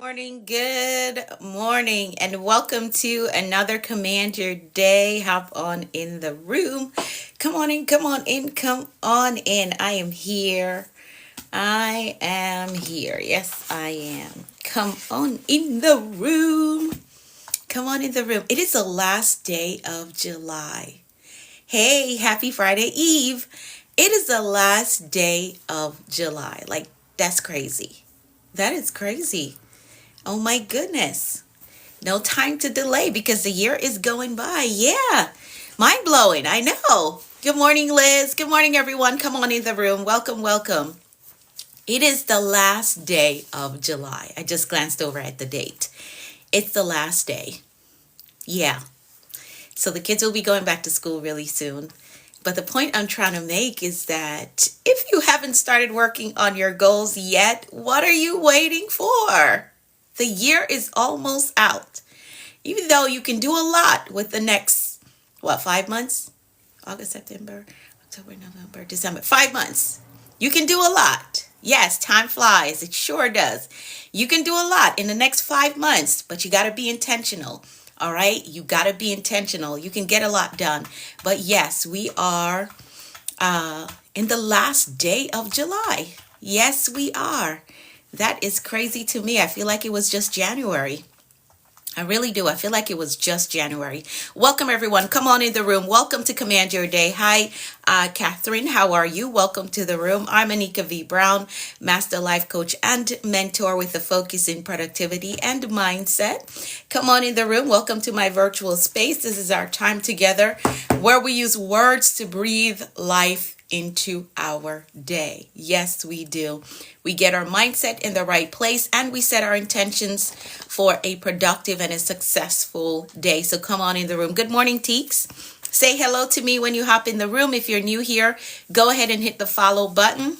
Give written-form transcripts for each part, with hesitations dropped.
Morning, good morning, and welcome to another Command Your Day. Hop on in the room. Come on in, come on in, come on in. I am here. I am here. Yes, I am. Come on in the room. Come on in the room. It is the last day of July. Hey, happy Friday Eve. It is the last day of July. Like, that's crazy. That is crazy. Oh my goodness. No time to delay because the year is going by. Yeah. Mind blowing. I know. Good morning, Liz. Good morning, everyone. Come on in the room. Welcome, welcome. It is the last day of July. I just glanced over at the date. It's the last day. Yeah. So the kids will be going back to school really soon. But the point I'm trying to make is that if you haven't started working on your goals yet, what are you waiting for? The year is almost out. Even though you can do a lot with the next, 5 months? August, September, October, November, December. 5 months. You can do a lot. Yes, time flies. It sure does. You can do a lot in the next 5 months, but you got to be intentional. All right? You got to be intentional. You can get a lot done. But yes, we are in the last day of July. Yes, we are. That is crazy to me. I feel like it was just January. I really do. I feel like it was just January. Welcome, everyone. Come on in the room. Welcome to Command Your Day. Hi, Catherine. How are you? Welcome to the room. I'm Anika V. Brown, Master Life Coach and Mentor with a focus in productivity and mindset. Come on in the room. Welcome to my virtual space. This is our time together where we use words to breathe life into our day. Yes, we do. We get our mindset in the right place and we set our intentions for a productive and a successful day. So come on in the room. Good morning, Teeks. Say hello to me when you hop in the room. If you're new here, go ahead and hit the follow button,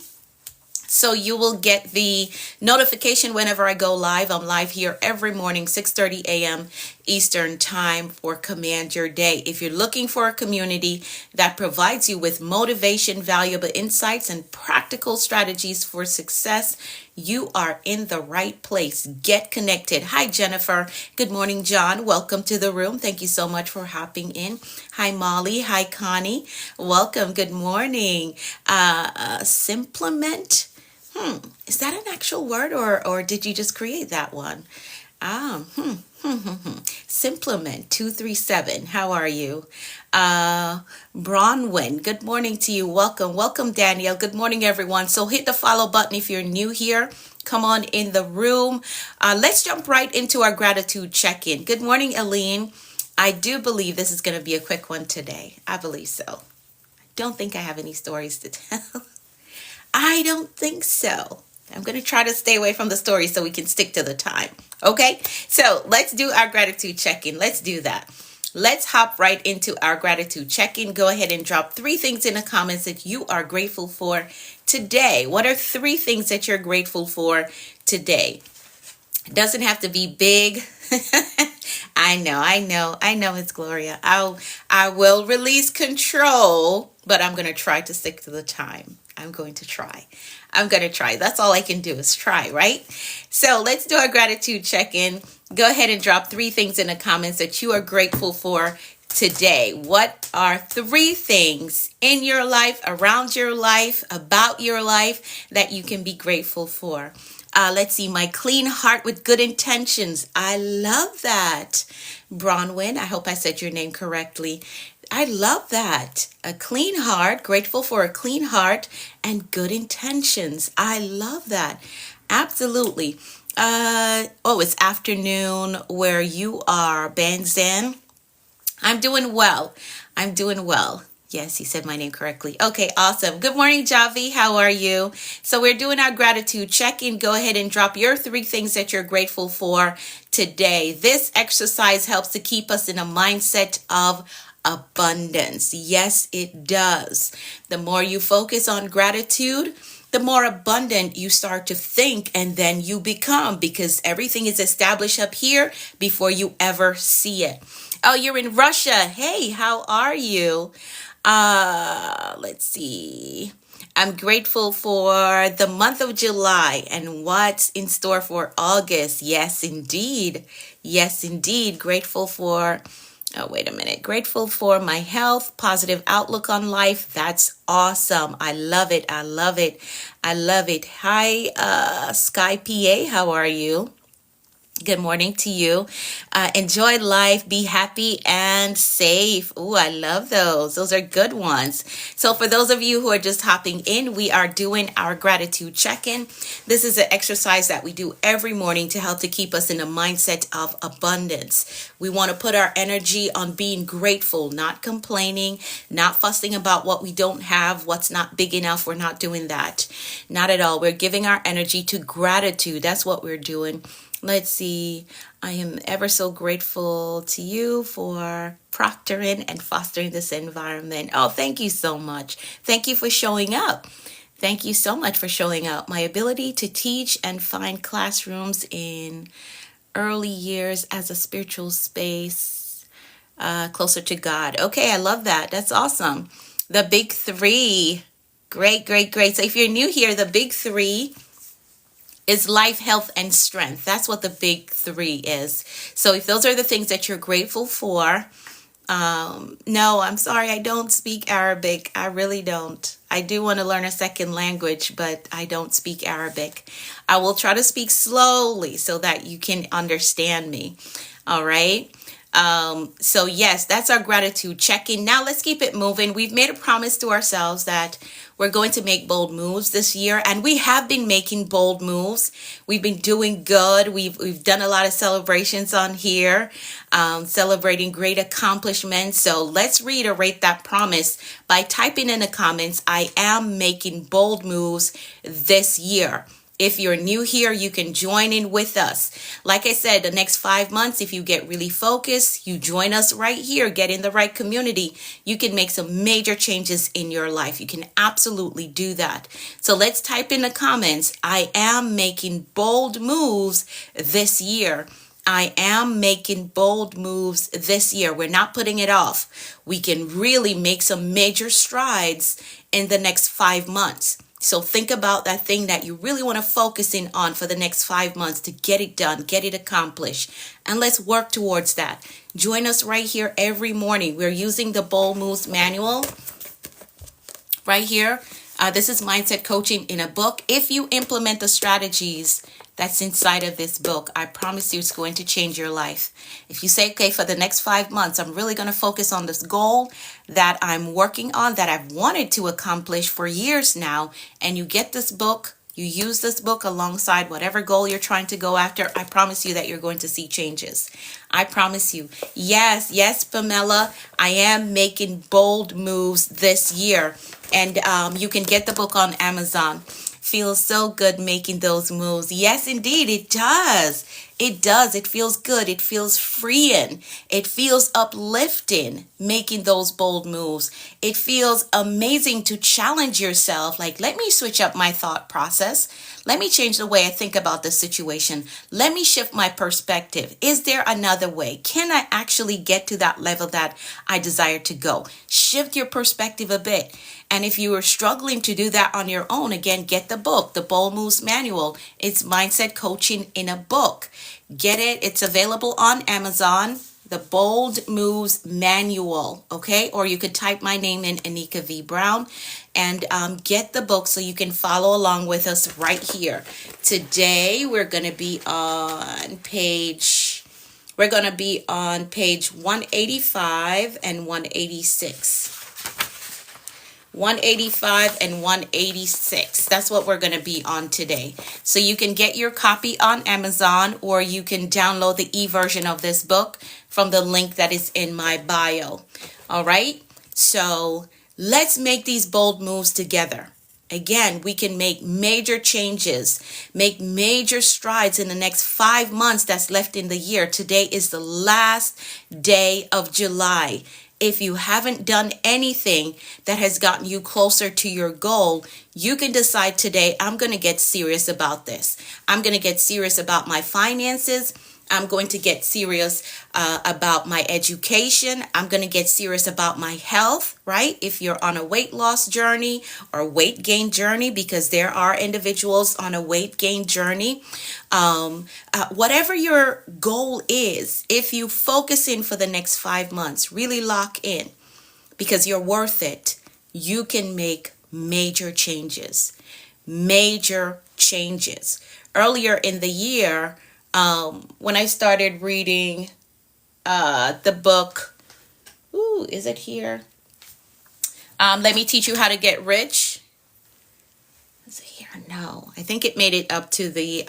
so you will get the notification whenever I go live. I'm live here every morning, 6:30 a.m. Eastern Time for Command Your Day. If you're looking for a community that provides you with motivation, valuable insights, and practical strategies for success, you are in the right place. Get connected. Hi, Jennifer. Good morning, John. Welcome to the room. Thank you so much for hopping in. Hi, Molly. Hi, Connie. Welcome. Good morning. Simplement. Is that an actual word or did you just create that one? Ah, Simplement 237. How are you? Bronwyn, good morning to you. Welcome. Welcome, Danielle. Good morning, everyone. So hit the follow button if you're new here. Come on in the room. Let's jump right into our gratitude check-in. Good morning, Aline. I do believe this is going to be a quick one today. I believe so. I don't think I have any stories to tell. I don't think so. I'm going to try to stay away from the story so we can stick to the time. Okay? So let's do our gratitude check-in. Let's do that. Let's hop right into our gratitude check-in. Go ahead and drop 3 things in the comments that you are grateful for today. What are 3 things that you're grateful for today? It doesn't have to be big. I know, Miss Gloria. I will release control, but I'm going to try to stick to the time. I'm going to try. That's all I can do is try, right? So let's do our gratitude check-in. Go ahead and drop 3 things in the comments that you are grateful for today. What are 3 things in your life, around your life, about your life that you can be grateful for? Let's see. My clean heart with good intentions. I love that. Bronwyn, I hope I said your name correctly. I love that. A clean heart, grateful for a clean heart and good intentions. I love that. Absolutely. It's afternoon where you are, Banzan. I'm doing well. Yes, he said my name correctly. Okay, awesome. Good morning, Javi. How are you? So we're doing our gratitude check-in. Go ahead and drop your 3 things that you're grateful for today. This exercise helps to keep us in a mindset of abundance. Yes, it does. The more you focus on gratitude, the more abundant you start to think and then you become, because everything is established up here before you ever see it. Oh, you're in Russia. Hey, how are you? Let's see. I'm grateful for the month of July and what's in store for August. Yes, indeed. Yes, indeed. Grateful for, oh, wait a minute. Grateful for my health, positive outlook on life. That's awesome. I love it. I love it. I love it. Hi, Sky PA. How are you? Good morning to you. Enjoy life, be happy and safe. Ooh, I love those. Those are good ones. So for those of you who are just hopping in, we are doing our gratitude check-in. This is an exercise that we do every morning to help to keep us in a mindset of abundance. We want to put our energy on being grateful, not complaining, not fussing about what we don't have, what's not big enough. We're not doing that. Not at all. We're giving our energy to gratitude. That's what we're doing. Let's see. I am ever so grateful to you for proctoring and fostering this environment. Oh, thank you so much. Thank you for showing up. Thank you so much for showing up. My ability to teach and find classrooms in early years as a spiritual space closer to God. Okay, I love that. That's awesome. The big three. Great, great, great. So if you're new here, the big three is life, health, and strength. That's what the big three is. So if those are the things that you're grateful for, no, I'm sorry, I don't speak Arabic. I really don't. I do want to learn a second language, but I don't speak Arabic. I will try to speak slowly so that you can understand me. All right. So yes, that's our gratitude check-in. Now let's keep it moving. We've made a promise to ourselves that we're going to make bold moves this year, and we have been making bold moves. We've been doing good. We've done a lot of celebrations on here, celebrating great accomplishments. So let's reiterate that promise by typing in the comments, I am making bold moves this year. If you're new here, you can join in with us. Like I said, the next 5 months, if you get really focused, you join us right here, get in the right community, you can make some major changes in your life. You can absolutely do that. So let's type in the comments, I am making bold moves this year. I am making bold moves this year. We're not putting it off. We can really make some major strides in the next 5 months. So think about that thing that you really want to focus in on for the next 5 months to get it done, get it accomplished. And let's work towards that. Join us right here every morning. We're using the Bold Moves Manual right here. This is mindset coaching in a book. If you implement the strategies that's inside of this book, I promise you it's going to change your life. If you say, okay, for the next 5 months, I'm really going to focus on this goal that I'm working on, that I've wanted to accomplish for years now, and you get this book, you use this book alongside whatever goal you're trying to go after, I promise you that you're going to see changes. I promise you. Yes, yes, Pamela, I am making bold moves this year. And you can get the book on Amazon. Feels so good making those moves. Yes, indeed, it does. It does. It feels good. It feels freeing. It feels uplifting making those bold moves. It feels amazing to challenge yourself. Like, let me switch up my thought process. Let me change the way I think about the situation. Let me shift my perspective. Is there another way? Can I actually get to that level that I desire to go? Shift your perspective a bit. And if you are struggling to do that on your own, again, get the book, The Bold Moves Manual. It's mindset coaching in a book. Get it. It's available on Amazon. The Bold Moves Manual, okay? Or you could type my name in, Anika V. Brown, and get the book so you can follow along with us right here. Today, we're going to be on page 185 and 186. 185 and 186. That's what we're going to be on today. So you can get your copy on Amazon, or you can download the e-version of this book from the link that is in my bio. All right. So let's make these bold moves together. Again, we can make major changes, make major strides in the next 5 months that's left in the year. Today is the last day of July. If you haven't done anything that has gotten you closer to your goal, you can decide today, I'm going to get serious about this. I'm going to get serious about my finances. I'm going to get serious about my education. I'm going to get serious about my health, right? If you're on a weight loss journey or weight gain journey, because there are individuals on a weight gain journey. Whatever your goal is, if you focus in for the next 5 months, really lock in because you're worth it. You can make major changes. Major changes. Earlier in the year, when I started reading the book, is it here? Let Me Teach You How to Get Rich. Is it here? No, I think it made it up to the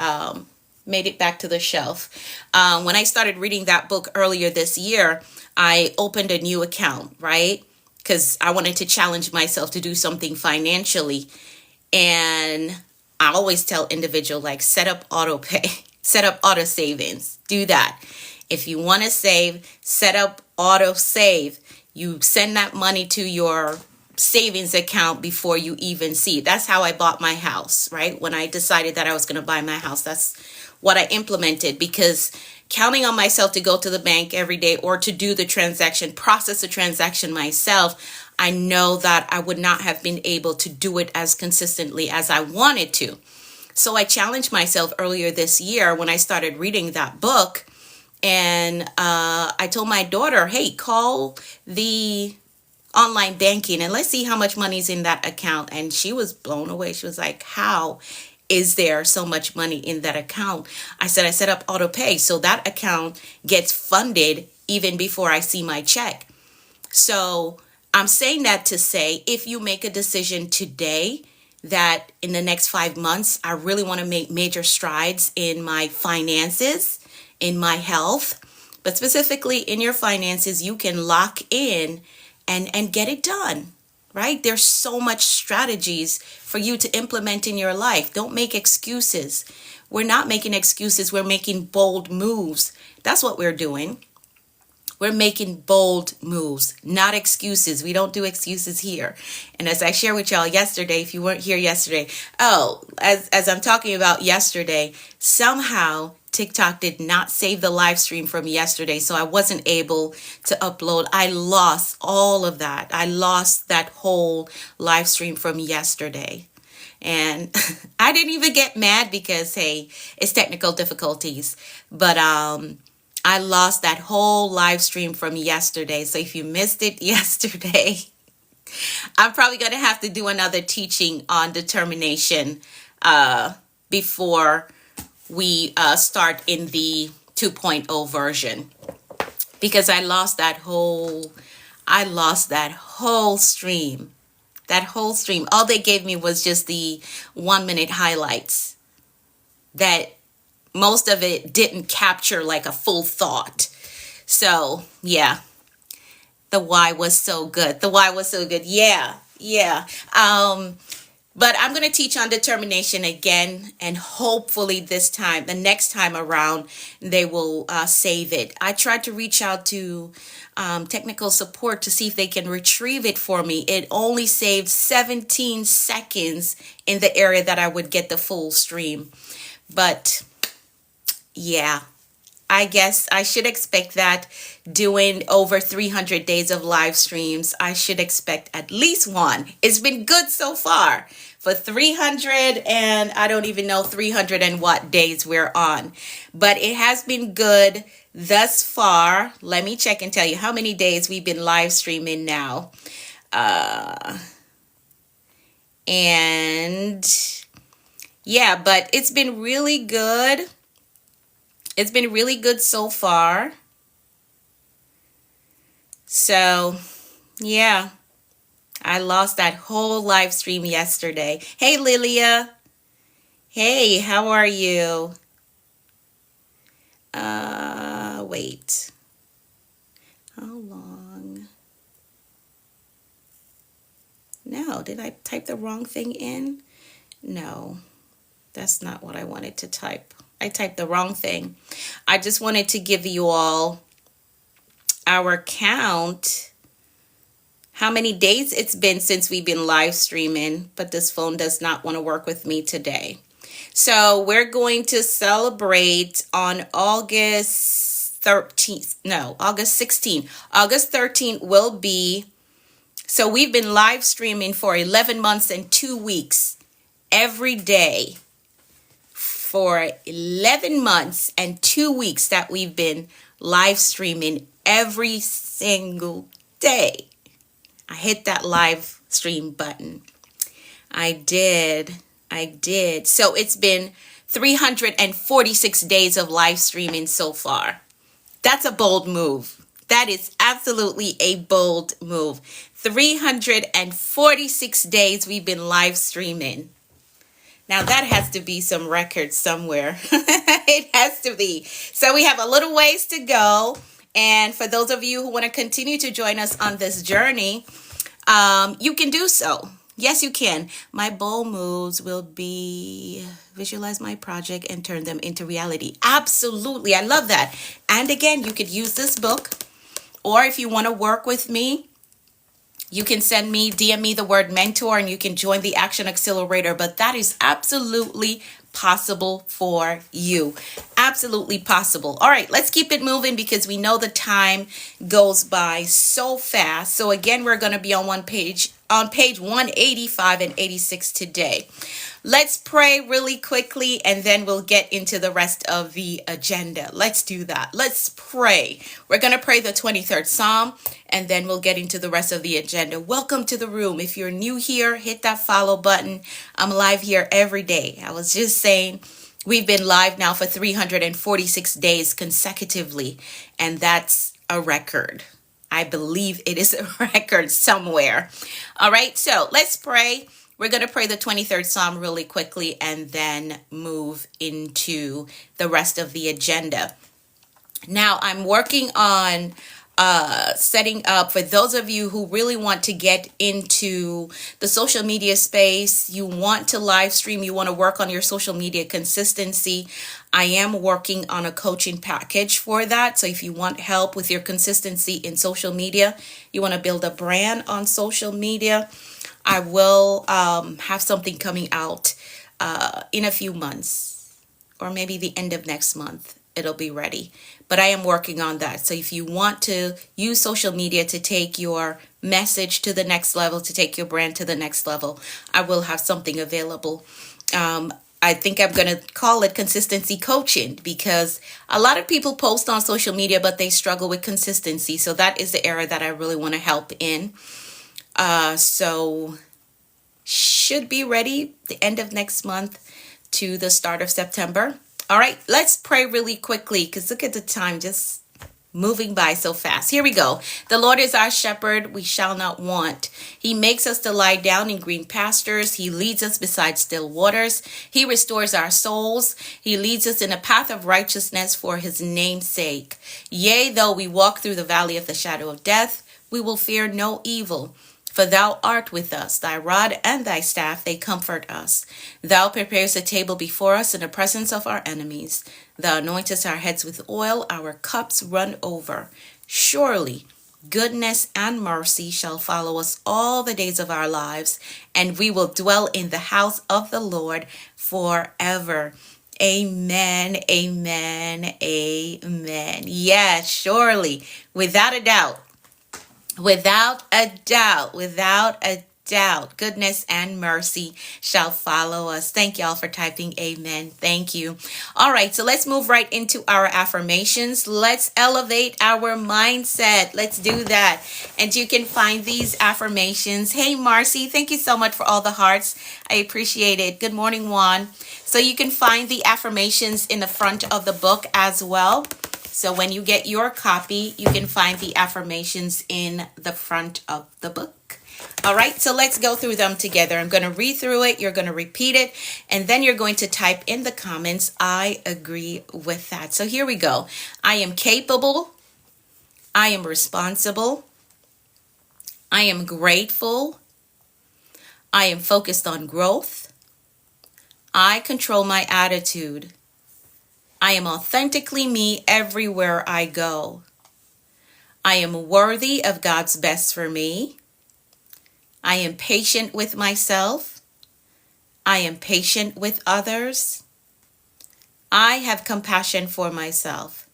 made it back to the shelf. When I started reading that book earlier this year, I opened a new account, right? Because I wanted to challenge myself to do something financially. And I always tell individuals, like, set up auto pay, set up auto savings. Do that. If you want to save, set up auto save. You send that money to your savings account before you even see it. That's how I bought my house, right? When I decided that I was going to buy my house, that's what I implemented, because counting on myself to go to the bank every day or to do the transaction, process the transaction myself, I know that I would not have been able to do it as consistently as I wanted to. So I challenged myself earlier this year when I started reading that book. And I told my daughter, hey, call the online banking and let's see how much money's in that account. And she was blown away. She was like, how is there so much money in that account? I said, I set up auto pay, so that account gets funded even before I see my check. So I'm saying that to say, if you make a decision today that in the next 5 months, I really want to make major strides in my finances, in my health, but specifically in your finances, you can lock in and get it done, right? There's so much strategies for you to implement in your life. Don't make excuses. We're not making excuses. We're making bold moves. That's what we're doing. We're making bold moves, not excuses. We don't do excuses here. And as I shared with y'all yesterday, if you weren't here yesterday, as I'm talking about yesterday, somehow TikTok did not save the live stream from yesterday, so I wasn't able to upload. I lost all of that. I lost that whole live stream from yesterday. And I didn't even get mad because, hey, it's technical difficulties. But I lost that whole live stream from yesterday. So if you missed it yesterday, I'm probably going to have to do another teaching on determination before we start in the 2.0 version, because I lost that whole stream. That whole stream. All they gave me was just the 1-minute highlights. That most of it didn't capture like a full thought. So yeah, the why was so good. The why was so good. Yeah. But I'm going to teach on determination again, and hopefully this time, the next time around, they will save it. I tried to reach out to technical support to see if they can retrieve it for me. It only saved 17 seconds in the area that I would get the full stream. But yeah, I guess I should expect that doing over 300 days of live streams, I should expect at least one. It's been good so far for 300, and I don't even know 300 and what days we're on. But it has been good thus far. Let me check and tell you how many days we've been live streaming now. And yeah, but it's been really good. It's been really good so far. So, yeah, I lost that whole live stream yesterday. Hey, Lilia. Hey, how are you? Wait. How long? No, did I type the wrong thing in? No, that's not what I wanted to type. I typed the wrong thing. I just wanted to give you all our count, how many days it's been since we've been live streaming, but this phone does not want to work with me today. So we're going to celebrate on August 13th. No, August 16th. August 13th will be, so we've been live streaming for 11 months and 2 weeks every day for 11 months and 2 weeks that we've been live streaming every single day. I hit that live stream button. I did. So it's been 346 days of live streaming so far. That's a bold move. That is absolutely a bold move. 346 days we've been live streaming. Now that has to be some record somewhere. It has to be. So we have a little ways to go. And for those of you who want to continue to join us on this journey, you can do so. Yes, you can. My bold moves will be visualize my project and turn them into reality. Absolutely. I love that. And again, you could use this book, or if you want to work with me, you can DM me the word mentor, and you can join the Action Accelerator. But that is absolutely possible for you. Absolutely possible. All right, let's keep it moving because we know the time goes by so fast. So again, we're going to be on page 185 and 86 today. Let's pray really quickly and then we'll get into the rest of the agenda. Let's do that. Let's pray. We're going to pray the 23rd Psalm and then we'll get into the rest of the agenda. Welcome to the room. If you're new here, hit that follow button. I'm live here every day. I was just saying we've been live now for 346 days consecutively, and that's a record. I believe it is a record somewhere. All right, so let's pray. We're going to pray the 23rd Psalm really quickly and then move into the rest of the agenda. Now, I'm working on setting up for those of you who really want to get into the social media space. You want to live stream, you want to work on your social media consistency. I am working on a coaching package for that. So if you want help with your consistency in social media, you want to build a brand on social media, I will have something coming out in a few months, or maybe the end of next month. It'll be ready. But I am working on that. So if you want to use social media to take your message to the next level, to take your brand to the next level, I will have something available. I think I'm going to call it consistency coaching, because a lot of people post on social media, but they struggle with consistency. So that is the area that I really want to help in. So should be ready the end of next month to the start of September. All right, let's pray really quickly because look at the time just moving by so fast. Here we go. The Lord is our shepherd, we shall not want. He makes us to lie down in green pastures. He leads us beside still waters. He restores our souls. He leads us in a path of righteousness for his name's sake. Yea, though we walk through the valley of the shadow of death, we will fear no evil. For thou art with us, thy rod and thy staff, they comfort us. Thou preparest a table before us in the presence of our enemies. Thou anointest our heads with oil, our cups run over. Surely goodness and mercy shall follow us all the days of our lives, and we will dwell in the house of the Lord forever. Amen, amen, amen. Yes, surely, without a doubt. Without a doubt, goodness and mercy shall follow us. Thank y'all for typing amen. Thank you. All right, so let's move right into our affirmations. Let's elevate our mindset. Let's do that. And you can find these affirmations. Hey, Marcy, thank you so much for all the hearts. I appreciate it. Good morning, Juan. So you can find the affirmations in the front of the book as well. So when you get your copy, you can find the affirmations in the front of the book. All right, so let's go through them together. I'm going to read through it. You're going to repeat it. And then you're going to type in the comments, I agree with that. So here we go. I am capable. I am responsible. I am grateful. I am focused on growth. I control my attitude. I am authentically me everywhere I go. I am worthy of God's best for me. I am patient with myself. I am patient with others. I have compassion for myself,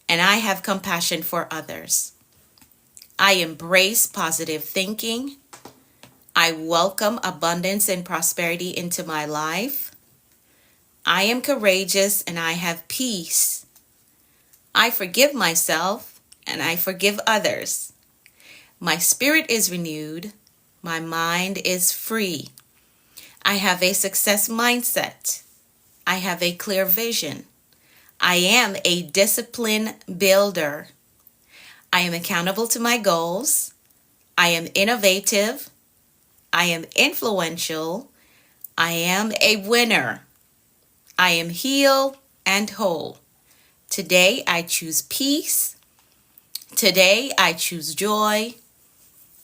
and I have compassion for others. I embrace positive thinking. I welcome abundance and prosperity into my life. I am courageous and I have peace. I forgive myself and I forgive others. My spirit is renewed. My mind is free. I have a success mindset. I have a clear vision. I am a discipline builder. I am accountable to my goals. I am innovative. I am influential. I am a winner. I am healed and whole. Today I choose peace. Today I choose joy.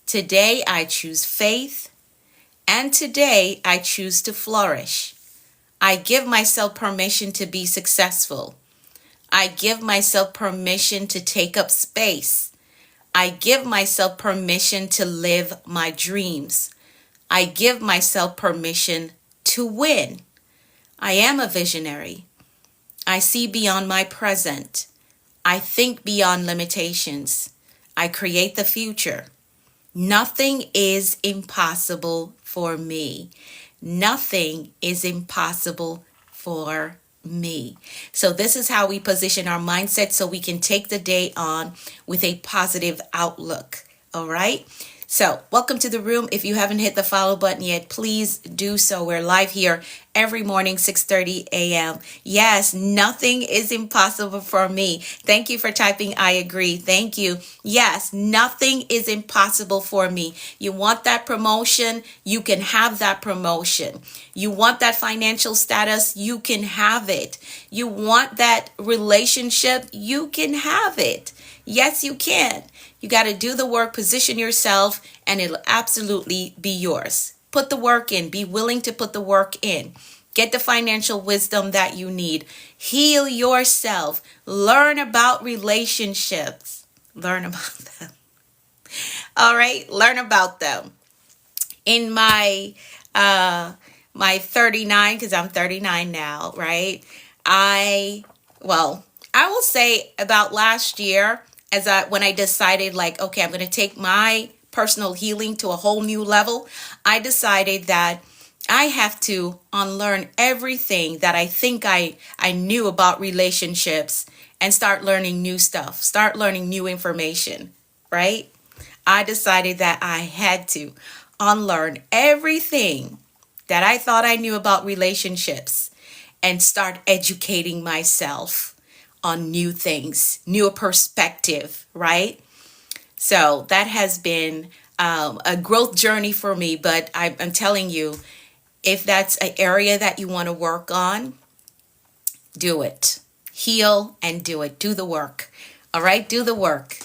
Today I choose faith. And today I choose to flourish. I give myself permission to be successful. I give myself permission to take up space. I give myself permission to live my dreams. I give myself permission to win. I am a visionary. I see beyond my present. I think beyond limitations. I create the future. Nothing is impossible for me. Nothing is impossible for me. So this is how we position our mindset so we can take the day on with a positive outlook. All right. So welcome to the room. If you haven't hit the follow button yet, please do so. We're live here every morning, 6:30 a.m. Yes, nothing is impossible for me. Thank you for typing I agree. Thank you. Yes, nothing is impossible for me. You want that promotion? You can have that promotion. You want that financial status? You can have it. You want that relationship? You can have it. Yes, you can. You got to do the work, position yourself, and it'll absolutely be yours. Put the work in. Be willing to put the work in. Get the financial wisdom that you need. Heal yourself. Learn about relationships. Learn about them. All right, learn about them. In my 39, because I'm 39 now, right? I will say about last year, when I decided like, okay, I'm going to take my personal healing to a whole new level, I decided that I have to unlearn everything that I think I knew about relationships and start learning new stuff, start learning new information, right? I decided that I had to unlearn everything that I thought I knew about relationships and start educating myself on new things, new perspective, right? So that has been a growth journey for me, but I'm telling you, if that's an area that you want to work on, do it. Heal and do it. Do the work. All right? Do the work.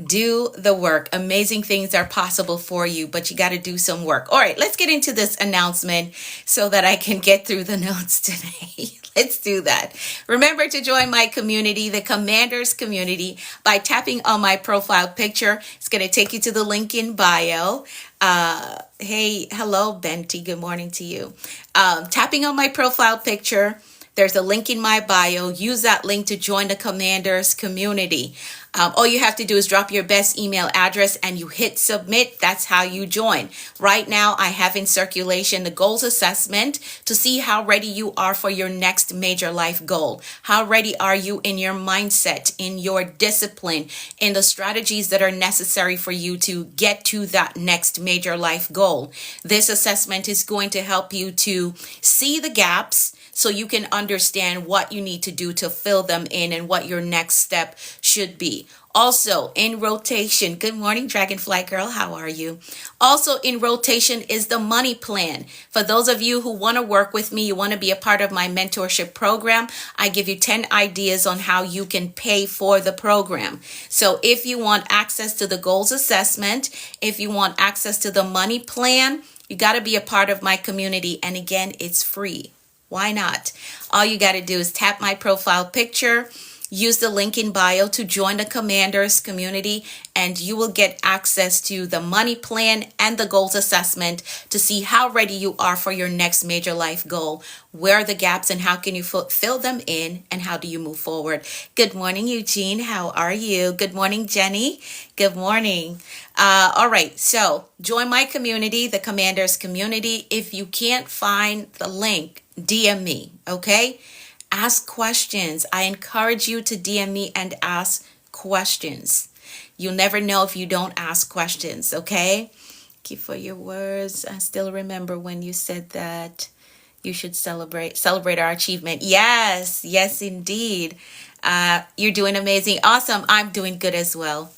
Do the work. Amazing things are possible for you, but you got to do some work. All right, let's get into this announcement so that I can get through the notes today. Let's do that. Remember to join my community, the Commanders community, by tapping on my profile picture. It's going to take you to the link in bio. Hey, hello, Benty. Good morning to you. Tapping on my profile picture. There's a link in my bio. Use that link to join the Commanders community. All you have to do is drop your best email address and you hit submit. That's how you join. Right now, I have in circulation the goals assessment to see how ready you are for your next major life goal. How ready are you in your mindset, in your discipline, in the strategies that are necessary for you to get to that next major life goal? This assessment is going to help you to see the gaps, so you can understand what you need to do to fill them in and what your next step should be. Also in rotation, good morning, Dragonfly Girl, how are you? Also in rotation is the money plan. For those of you who want to work with me, you want to be a part of my mentorship program, I give you 10 ideas on how you can pay for the program. So if you want access to the goals assessment, if you want access to the money plan, you got to be a part of my community. And again, it's free. Why not? All you got to do is tap my profile picture. use the link in bio to join the Commanders community, and you will get access to the money plan and the goals assessment to see how ready you are for your next major life goal. Where are the gaps and how can you fill them in, and how do you move forward? Good morning, Eugene. How are you? Good morning, Jenny. Good morning. All right, so join my community, the Commanders community. If you can't find the link, DM me, okay? Ask questions. I encourage you to DM me and ask questions. You'll never know if you don't ask questions, okay? Thank you for your words. I still remember when you said that you should celebrate our achievement. Yes, yes, indeed. You're doing amazing. Awesome. I'm doing good as well.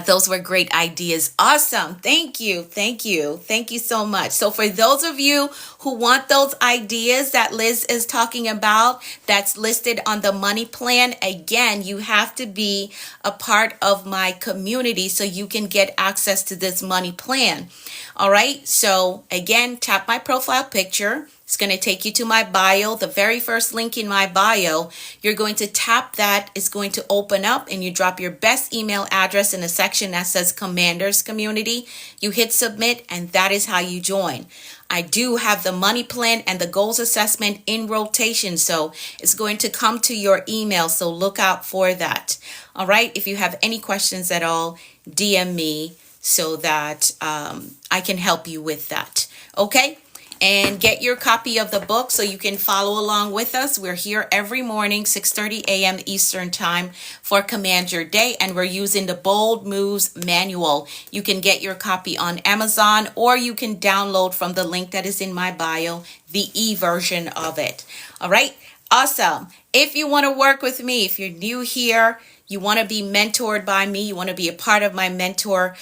Those were great ideas. Awesome. Thank you. Thank you. Thank you so much. So for those of you who want those ideas that Liz is talking about, that's listed on the money plan, again, you have to be a part of my community so you can get access to this money plan. All right. So again, tap my profile picture. It's going to take you to my bio, the very first link in my bio. You're going to tap that. It's going to open up and you drop your best email address in a section that says Commanders Community. You hit submit and that is how you join. I do have the money plan and the goals assessment in rotation, so it's going to come to your email, so look out for that. All right, if you have any questions at all, DM me so that I can help you with that. Okay? And get your copy of the book so you can follow along with us. We're here every morning, 6:30 a.m. Eastern Time for Command Your Day, and we're using the Bold Moves Manual. You can get your copy on Amazon, or you can download from the link that is in my bio, the e-version of it. All right? Awesome. If you want to work with me, if you're new here, you want to be mentored by me, you want to be a part of my mentoring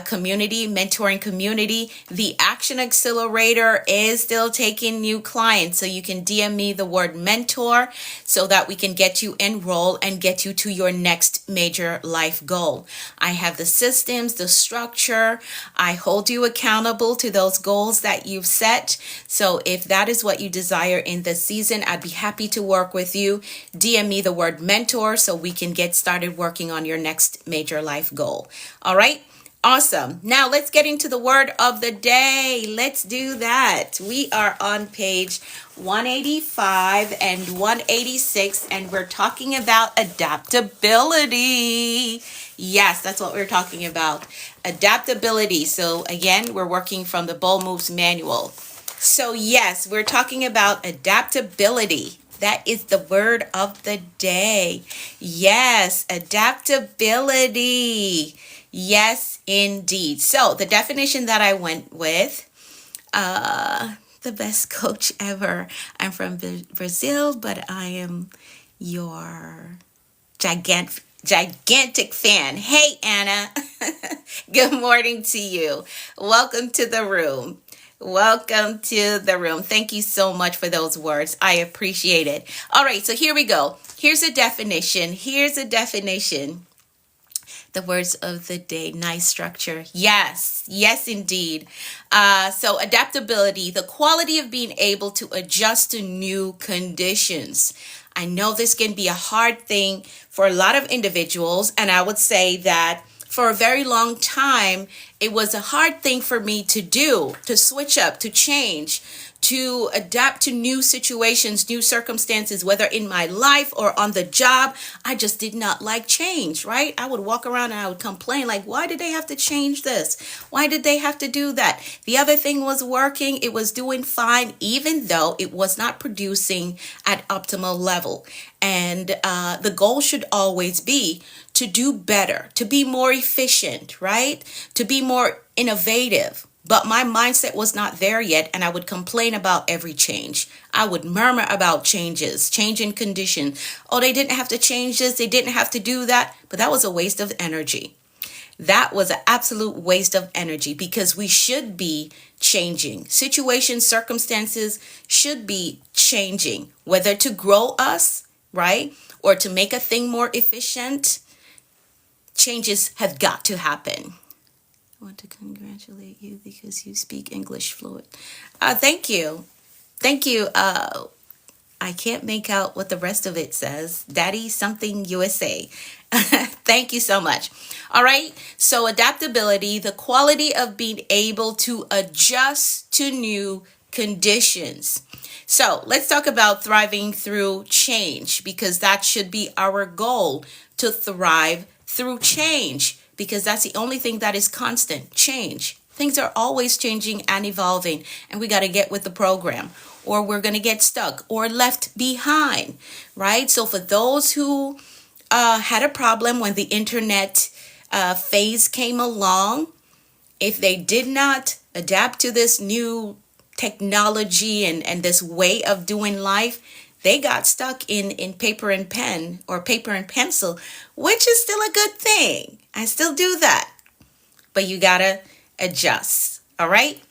community, the Action Accelerator is still taking new clients. So you can DM me the word mentor so that we can get you enrolled and get you to your next major life goal. I have the systems, the structure. I hold you accountable to those goals that you've set. So if that is what you desire in this season, I'd be happy to work with you. DM me the word mentor so we can get started working on your next major life goal. All right. Awesome. Now let's get into the word of the day. Let's do that. We are on page 185 and 186, and we're talking about adaptability. Yes, that's what we're talking about. Adaptability. So again, we're working from the Bold Moves Manual. So yes, we're talking about adaptability. That is the word of the day. Yes, adaptability. Yes, indeed. So the definition that I went with, the best coach ever. I'm from Brazil, but I am your gigantic fan. Hey, Anna. Good morning to you. Welcome to the room. Welcome to the room. Thank you so much for those words. I appreciate it. All right, so here we go. Here's a definition. The words of the day. Nice structure. Yes, indeed. So adaptability, the quality of being able to adjust to new conditions. I know this can be a hard thing for a lot of individuals, and I would say that for a very long time, it was a hard thing for me to do, to switch up, to change, to adapt to new situations, new circumstances, whether in my life or on the job. I just did not like change, right? I would walk around and I would complain like, why did they have to change this? Why did they have to do that? The other thing was working. It was doing fine, even though it was not producing at optimal level. And the goal should always be to do better, to be more efficient, right? To be more innovative. But my mindset was not there yet, and I would complain about every change. I would murmur about changes, changing condition. Oh, they didn't have to change this. They didn't have to do that. But that was a waste of energy. That was an absolute waste of energy, because we should be changing. Situations, circumstances should be changing, whether to grow us, right? Or to make a thing more efficient. Changes have got to happen. I want to congratulate you because you speak English fluent. Thank you. Thank you. I can't make out what the rest of it says. Daddy something USA. Thank you so much. All right. So, adaptability, the quality of being able to adjust to new conditions. So, let's talk about thriving through change because that should be our goal, to thrive through change, because that's the only thing that is constant, change. Things are always changing and evolving, and we got to get with the program or we're going to get stuck or left behind, right? So, for those who had a problem when the internet phase came along, if they did not adapt to this new technology and this way of doing life, they got stuck in paper and pen or paper and pencil, which is still a good thing. I still do that. But you gotta adjust. All right?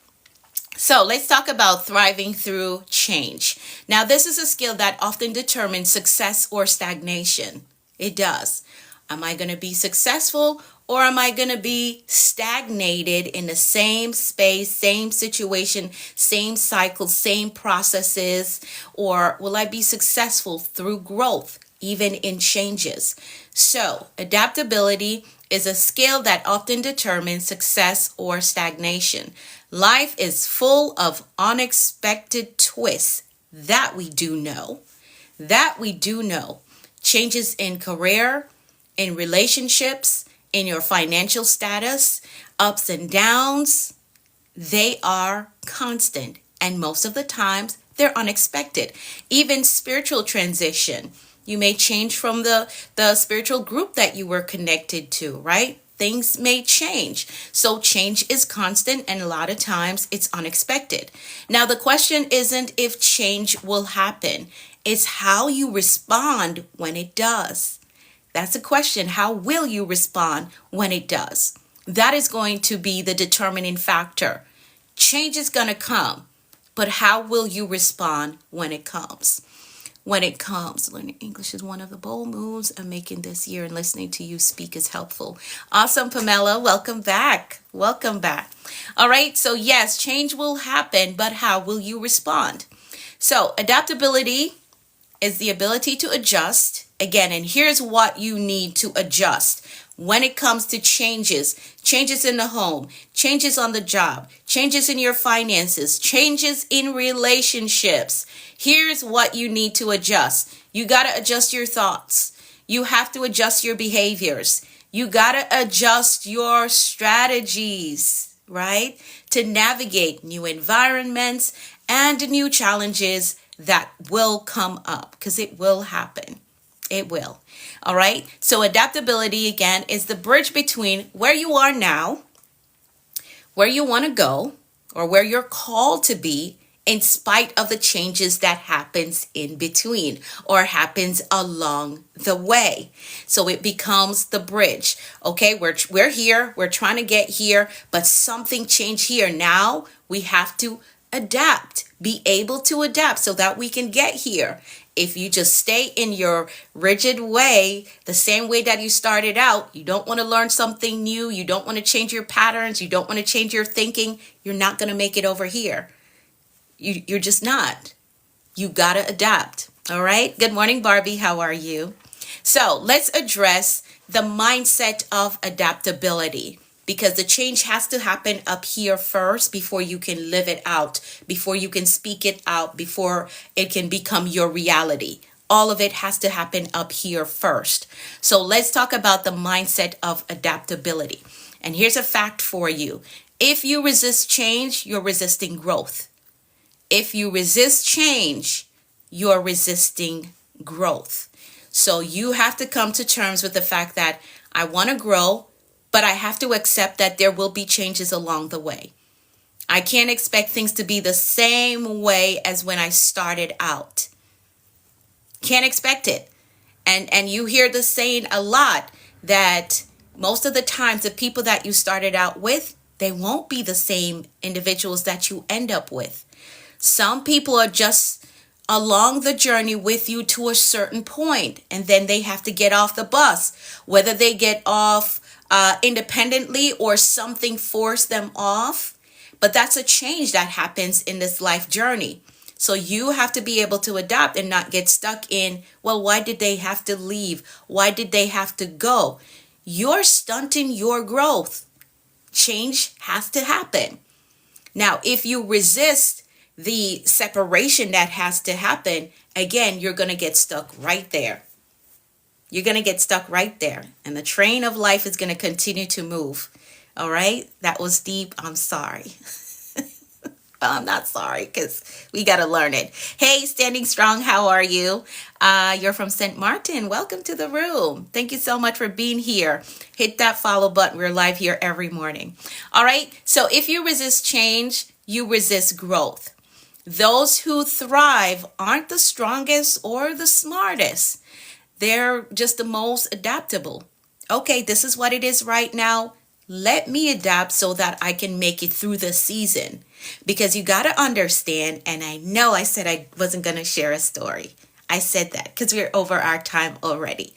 So let's talk about thriving through change. Now, this is a skill that often determines success or stagnation. It does. Am I going to be successful or am I going to be stagnated in the same space, same situation, same cycle, same processes? Or will I be successful through growth, even in changes? So, adaptability is a skill that often determines success or stagnation. Life is full of unexpected twists. That we do know. That we do know. Changes in career, in relationships, in your financial status, ups and downs, they are constant. And most of the times, they're unexpected. Even spiritual transition. You may change from the spiritual group that you were connected to, right? Things may change. So change is constant and a lot of times it's unexpected. Now, the question isn't if change will happen. It's how you respond when it does. That's the question. How will you respond when it does? That is going to be the determining factor. Change is going to come, but how will you respond when it comes? When it comes, learning English is one of the bold moves I'm making this year, and listening to you speak is helpful. Awesome, Pamela. Welcome back. Welcome back. All right. So yes, change will happen, but how will you respond? So adaptability is the ability to adjust. Again, and here's what you need to adjust when it comes to changes in the home, changes on the job, changes in your finances, changes in relationships. Here's what you need to adjust. You got to adjust your thoughts. You have to adjust your behaviors. You got to adjust your strategies, right? To navigate new environments and new challenges that will come up, because it will happen. It will. All right. So adaptability, again, is the bridge between where you are now, where you want to go, or where you're called to be, in spite of the changes that happens in between or happens along the way. So it becomes the bridge. Okay, we're here, we're trying to get here, but something changed here. Now we have to adapt, be able to adapt so that we can get here. If you just stay in your rigid way, the same way that you started out, you don't want to learn something new, you don't want to change your patterns, you don't want to change your thinking, you're not going to make it over here. You're just not. You got to adapt. All right. Good morning, Barbie. How are you? So let's address the mindset of adaptability, because the change has to happen up here first before you can live it out, before you can speak it out, before it can become your reality. All of it has to happen up here first. So let's talk about the mindset of adaptability. And here's a fact for you. If you resist change, you're resisting growth. If you resist change, you're resisting growth. So you have to come to terms with the fact that I want to grow, but I have to accept that there will be changes along the way. I can't expect things to be the same way as when I started out. Can't expect it. And you hear the saying a lot that most of the times the people that you started out with, they won't be the same individuals that you end up with. Some people are just along the journey with you to a certain point, and then they have to get off the bus, whether they get off independently or something forced them off. But that's a change that happens in this life journey. So you have to be able to adapt and not get stuck in, well, why did they have to leave? Why did they have to go? You're stunting your growth. Change has to happen. Now, if you resist the separation that has to happen, again, you're going to get stuck right there. You're going to get stuck right there. And the train of life is going to continue to move. All right? That was deep. I'm sorry. Well, I'm not sorry because we got to learn it. Hey, Standing Strong, how are you? You're from St. Martin. Welcome to the room. Thank you so much for being here. Hit that follow button. We're live here every morning. All right. So if you resist change, you resist growth. Those who thrive aren't the strongest or the smartest. They're just the most adaptable. Okay, this is what it is right now. Let me adapt so that I can make it through the season. Because you got to understand, and I know I said I wasn't going to share a story. I said that because we're over our time already.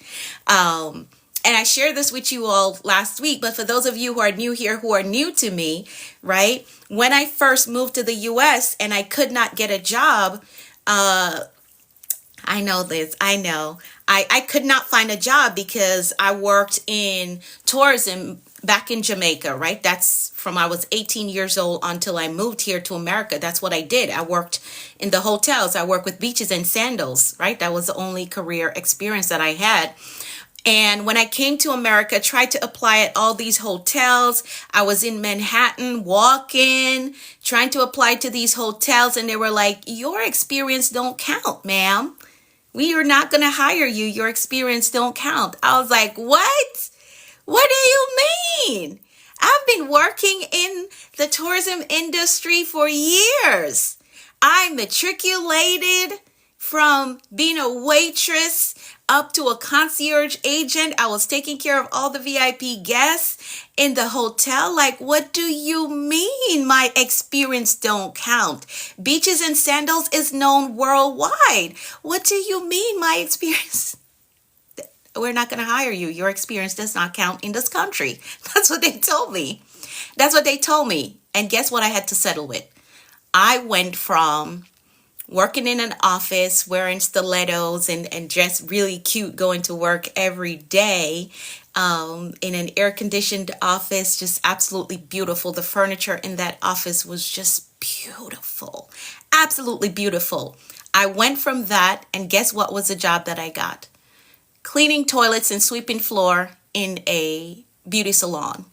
And I shared this with you all last week, but for those of you who are new here, who are new to me, right? When I first moved to the US and I could not get a job, I know this. I know. I could not find a job because I worked in tourism back in Jamaica, right? That's from I was 18 years old until I moved here to America. That's what I did. I worked in the hotels. I worked with beaches and sandals, right? That was the only career experience that I had. And when I came to America, tried to apply at all these hotels. I was in Manhattan walking, trying to apply to these hotels. And they were like, your experience don't count, ma'am. We are not going to hire you. Your experience don't count. I was like, what? What do you mean? I've been working in the tourism industry for years. I matriculated from being a waitress up to a concierge agent. I was taking care of all the VIP guests in the hotel. Like, what do you mean my experience don't count? Beaches and Sandals is known worldwide. What do you mean my experience? We're not going to hire you. Your experience does not count in this country. That's what they told me. That's what they told me. And guess what I had to settle with? I went from working in an office, wearing stilettos and dressed really cute, going to work every day in an air-conditioned office, just absolutely beautiful. The furniture in that office was just beautiful, absolutely beautiful. I went from that, and guess what was the job that I got? Cleaning toilets and sweeping floor in a beauty salon.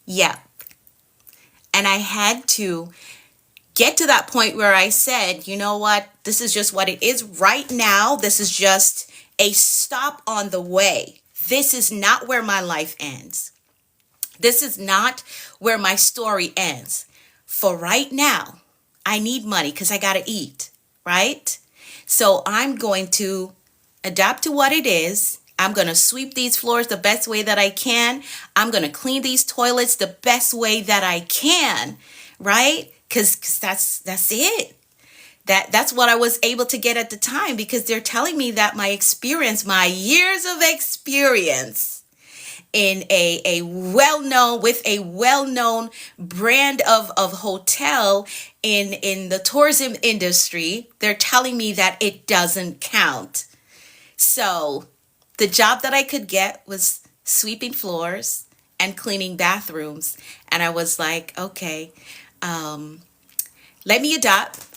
Yeah. And I had to get to that point where I said, you know what? This is just what it is right now. This is just a stop on the way. This is not where my life ends. This is not where my story ends. For right now, I need money because I got to eat, right? So I'm going to adapt to what it is. I'm going to sweep these floors the best way that I can. I'm going to clean these toilets the best way that I can, right? Because that's it. That's what I was able to get at the time, because they're telling me that my experience, my years of experience in a well-known, with a well-known brand of hotel in the tourism industry, they're telling me that it doesn't count. So the job that I could get was sweeping floors and cleaning bathrooms. And I was like, okay, let me adapt.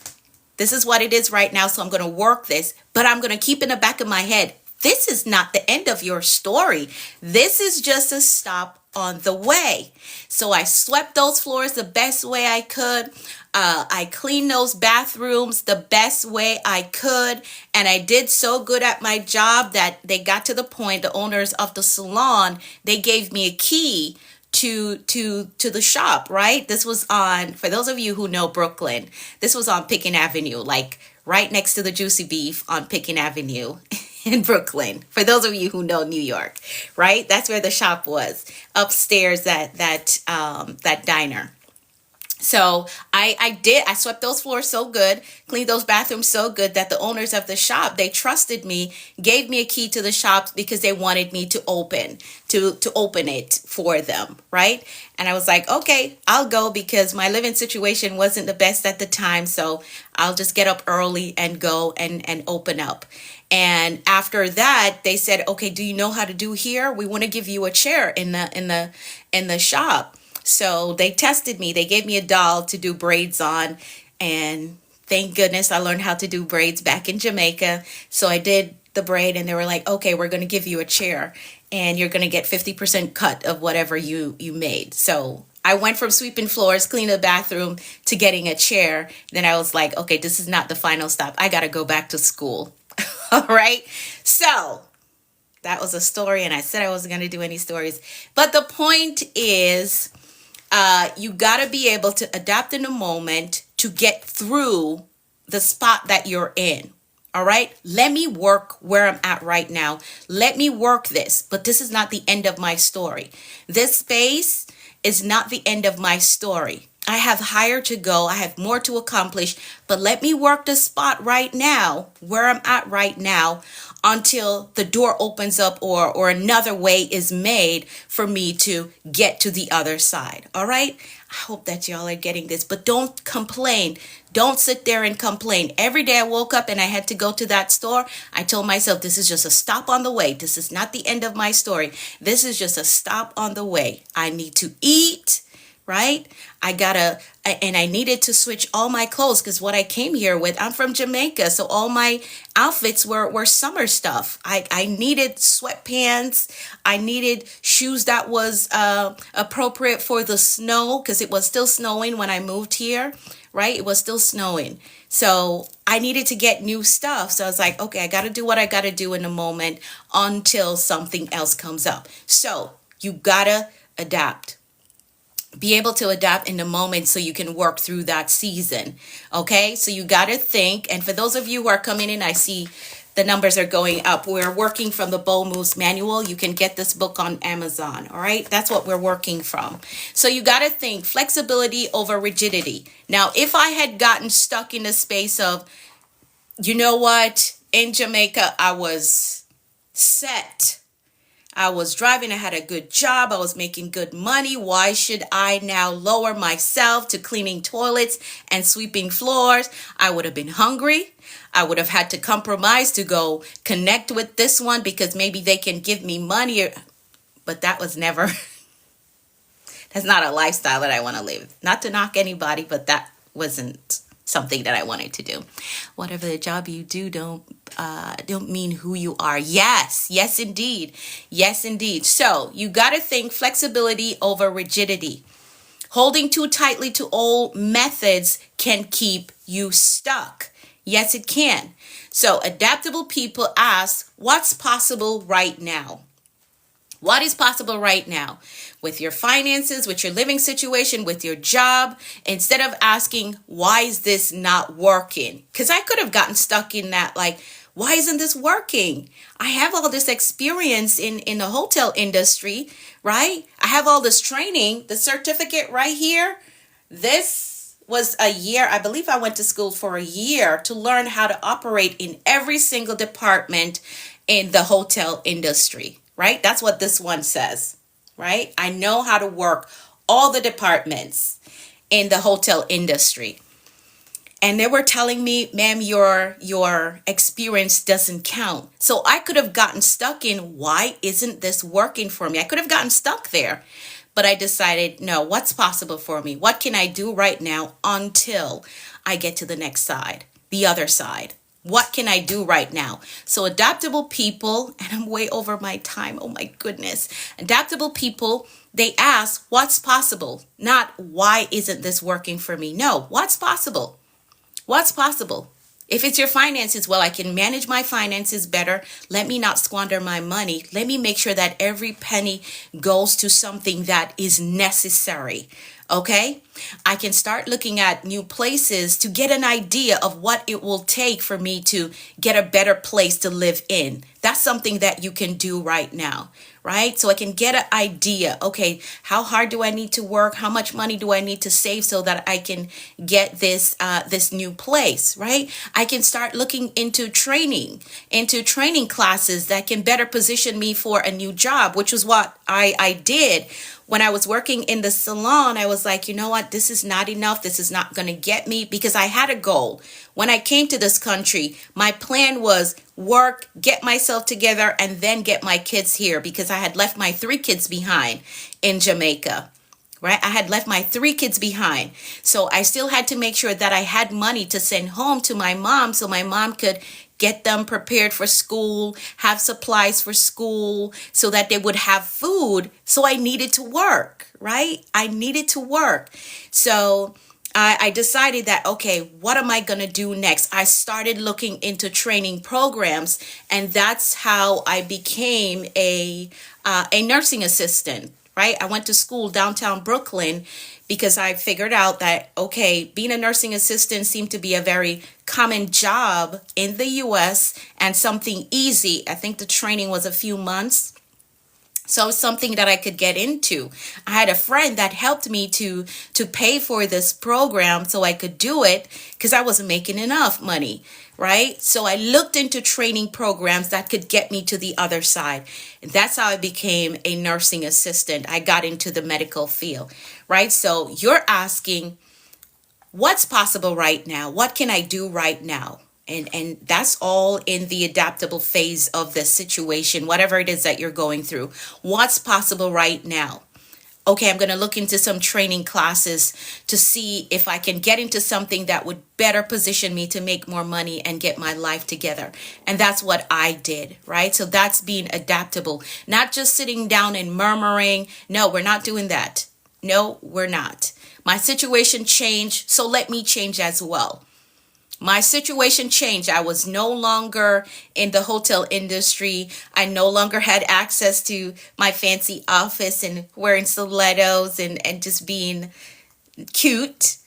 This is what it is right now. So I'm going to work this, but I'm going to keep in the back of my head, this is not the end of your story. This is just a stop on the way. So I swept those floors the best way I could. I cleaned those bathrooms the best way I could. And I did so good at my job that they got to the point, the owners of the salon, they gave me a key to the shop, right? This was on, for those of you who know Brooklyn, this was on Picking Avenue, like right next to the Juicy Beef on Picking Avenue in Brooklyn. For those of you who know New York, right? That's where the shop was, upstairs, that diner. So I swept those floors so good, cleaned those bathrooms so good that the owners of the shop, they trusted me, gave me a key to the shop because they wanted me to open it for them, right? And I was like, okay, I'll go because my living situation wasn't the best at the time, so I'll just get up early and go and open up. And after that, they said, okay, do you know how to do here? We want to give you a chair in the shop. So they tested me. They gave me a doll to do braids on. And thank goodness I learned how to do braids back in Jamaica. So I did the braid and they were like, okay, we're going to give you a chair and you're going to get 50% cut of whatever you made. So I went from sweeping floors, cleaning the bathroom to getting a chair. Then I was like, okay, this is not the final stop. I got to go back to school. All right. So that was a story. And I said I wasn't going to do any stories. But the point is, you got to be able to adapt in the moment to get through the spot that you're in. All right. Let me work where I'm at right now. Let me work this. But this is not the end of my story. This space is not the end of my story. I have higher to go. I have more to accomplish. But let me work the spot right now, where I'm at right now, until the door opens up or another way is made for me to get to the other side. All right? I hope that y'all are getting this, but don't complain. Don't sit there and complain. Every day I woke up and I had to go to that store, I told myself, this is just a stop on the way. This is not the end of my story. This is just a stop on the way. I need to eat, right? And I needed to switch all my clothes because what I came here with, I'm from Jamaica, so all my outfits were summer stuff. I needed sweatpants. I needed shoes that was appropriate for the snow because it was still snowing when I moved here, right? It was still snowing. So I needed to get new stuff. So I was like, okay, I got to do what I got to do in a moment until something else comes up. So you got to adapt. Be able to adapt in the moment so you can work through that season. Okay, so you got to think. And for those of you who are coming in, I see the numbers are going up. We're working from the Bold Moves Manual. You can get this book on Amazon. All right, that's what we're working from. So you got to think flexibility over rigidity. Now, if I had gotten stuck in the space of, you know what, in Jamaica, I was set. I was driving, I had a good job, I was making good money. Why should I now lower myself to cleaning toilets and sweeping floors? I would have been hungry. I would have had to compromise to go connect with this one because maybe they can give me money. But that was never, that's not a lifestyle that I want to live. Not to knock anybody, but that wasn't something that I wanted to do. Whatever the job you do, don't mean who you are. Yes, indeed. Yes, indeed. So you got to think flexibility over rigidity. Holding too tightly to old methods can keep you stuck. Yes, it can. So adaptable people ask, what's possible right now? What is possible right now with your finances, with your living situation, with your job, instead of asking, why is this not working? Because I could have gotten stuck in that, like, why isn't this working? I have all this experience in the hotel industry, right? I have all this training, the certificate right here. This was a year. I believe I went to school for a year to learn how to operate in every single department in the hotel industry. Right? That's what this one says, right? I know how to work all the departments in the hotel industry. And they were telling me, ma'am, your experience doesn't count. So I could have gotten stuck in, why isn't this working for me? I could have gotten stuck there. But I decided, no, what's possible for me? What can I do right now until I get to the next side, the other side? What can I do right now? So adaptable people, and I'm way over my time. Oh my goodness. Adaptable people, they ask, what's possible? Not why isn't this working for me? No, what's possible? What's possible? If it's your finances, well, I can manage my finances better. Let me not squander my money. Let me make sure that every penny goes to something that is necessary. Okay? I can start looking at new places to get an idea of what it will take for me to get a better place to live in. That's something that you can do right now, right? So I can get an idea. Okay, how hard do I need to work? How much money do I need to save so that I can get this new place, right? I can start looking into training classes that can better position me for a new job, which was what I did. When I was working in the salon, I was like, you know what? This is not enough. This is not going to get me, because I had a goal. When I came to this country, my plan was work, get myself together, and then get my kids here, because I had left my 3 kids behind in Jamaica. Right? I had left my 3 kids behind. So I still had to make sure that I had money to send home to my mom, so my mom could get them prepared for school, have supplies for school, so that they would have food. So I needed to work, right? I needed to work. So I decided that, okay, what am I going to do next? I started looking into training programs, and that's how I became a nursing assistant, right? I went to school downtown Brooklyn because I figured out that, okay, being a nursing assistant seemed to be a very common job in the US and something easy. I think the training was a few months. So it's something that I could get into. I had a friend that helped me to pay for this program so I could do it, because I wasn't making enough money, right? So I looked into training programs that could get me to the other side. And that's how I became a nursing assistant. I got into the medical field, right? So you're asking, what's possible right now? What can I do right now? And that's all in the adaptable phase of the situation, whatever it is that you're going through. What's possible right now? Okay, I'm going to look into some training classes to see if I can get into something that would better position me to make more money and get my life together. And that's what I did, right? So that's being adaptable, not just sitting down and murmuring. No, we're not doing that. No, we're not. My situation changed, so let me change as well. My situation changed. I was no longer in the hotel industry. I no longer had access to my fancy office and wearing stilettos and just being cute.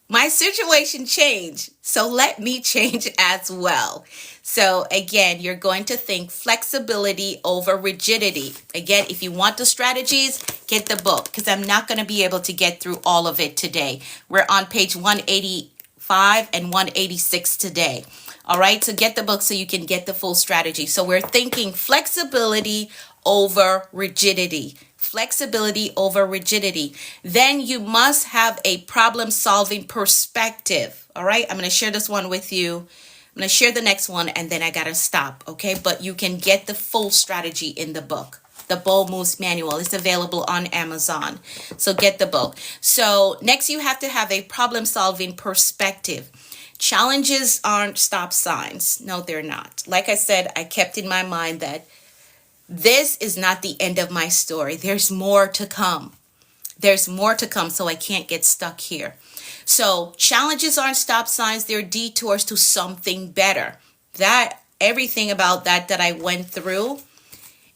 My situation changed. So let me change as well. So again, you're going to think flexibility over rigidity. Again, if you want the strategies, get the book, because I'm not going to be able to get through all of it today. We're on page 185 and 186 today. All right, so get the book so you can get the full strategy. So we're thinking flexibility over rigidity. Flexibility over rigidity. Then you must have a problem-solving perspective. All right, I'm going to share this one with you. I'm going to share the next one, and then I got to stop. Okay, but you can get the full strategy in the book. The Bold Moves Manual is available on Amazon. So get the book. So next, you have to have a problem-solving perspective. Challenges aren't stop signs. No, they're not. Like I said, I kept in my mind that this is not the end of my story. There's more to come. There's more to come, so I can't get stuck here. So challenges aren't stop signs. They're detours to something better. That everything about that I went through,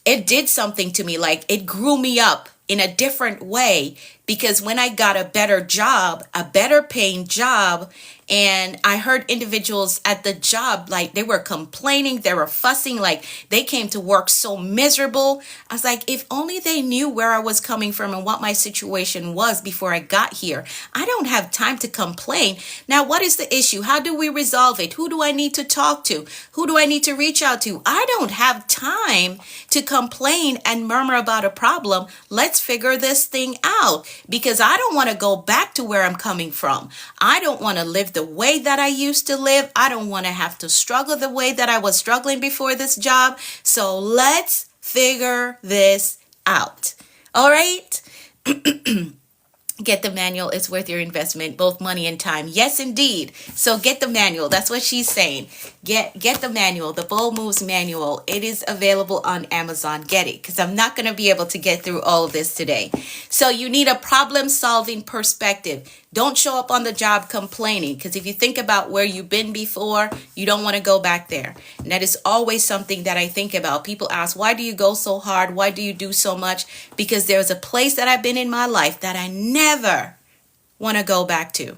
it did something to me. Like, it grew me up in a different way, because when I got a better job, a better paying job, and I heard individuals at the job, like, they were complaining, they were fussing, like they came to work so miserable. I was like, if only they knew where I was coming from and what my situation was before I got here. I don't have time to complain. Now, what is the issue? How do we resolve it? Who do I need to talk to? Who do I need to reach out to? I don't have time to complain and murmur about a problem. Let's figure this thing out, because I don't want to go back to where I'm coming from. I don't want to live the way that I used to live. I don't want to have to struggle the way that I was struggling before this job. So let's figure this out. All right. Get the manual. It's worth your investment, both money and time. Yes, indeed. So get the manual. That's what she's saying. Get the manual, the Bold Moves Manual. It is available on Amazon. Get it, because I'm not going to be able to get through all of this today. So you need a problem-solving perspective. Don't show up on the job complaining, because if you think about where you've been before, you don't want to go back there. And that is always something that I think about. People ask, why do you go so hard? Why do you do so much? Because there's a place that I've been in my life that I never want to go back to.